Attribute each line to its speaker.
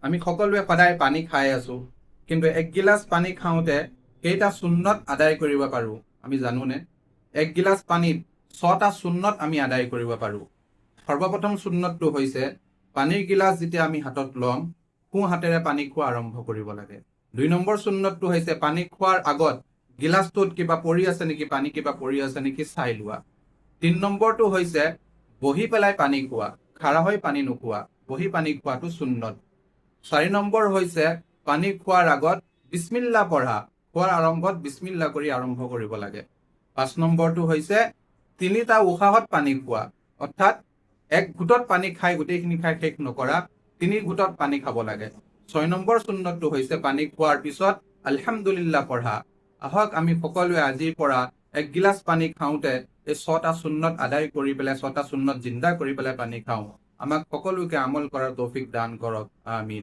Speaker 1: আমি সকলোৱে সদায় পানী খাই আছো, কিন্তু এক গিলাচ পানী খাওঁতে কেইটা সুন্নত আদায় কৰিব পাৰো আমি জানোনে? এক গিলাচ পানীত 6টা সুন্নত আমি আদায় কৰিব পাৰো। সৰ্বপ্ৰথম সুন্নতটো হৈছে পানীৰ গিলাচ যেতিয়া আমি হাতত ল'ম, সোঁ হাতেৰে পানী খোৱা আৰম্ভ কৰিব লাগে। 2 নম্বৰ সুন্নতটো হৈছে পানী খোৱাৰ আগত গিলাচটোত কিবা পৰি আছে নেকি, পানী কিবা পৰি আছে নেকি চাই লোৱা। 3 নম্বৰটো হৈছে বহি পেলাই পানী খোৱা, খাৰা হৈ পানী নোখোৱা, বহি পানী খোৱাটো সুন্নত। 4 নম্বৰ হৈছে পানী খোৱাৰ আগত বিসমিল্লাহ পঢ়া, খোৱাৰ আৰম্ভত বিসমিল্লাহ কৰি আৰম্ভ কৰিব লাগে। 5 নম্বৰটো হৈছে 3টা উশাহত পানী খোৱা, অৰ্থাৎ এক ঘুটত পানী খাই গোটেইখিনি খাই শেষ নকৰা, 3 ঘুটত পানী খাব লাগে। 6 নম্বৰ সুন্নতটো হৈছে পানী খোৱাৰ পিছত আলহামদুলিল্লাহ পঢ়া। আহক আমি সকলোৱে আজিৰ পৰা এক গিলাচ পানী খাওঁতে এই 6টা সুন্নত আদায় কৰি পেলাই, 6টা সুন্নত জিন্দা কৰি পেলাই পানী খাওঁ। আমাক সকলোকে আমল কৰাৰ তৌফিক দান কৰক, আমিন।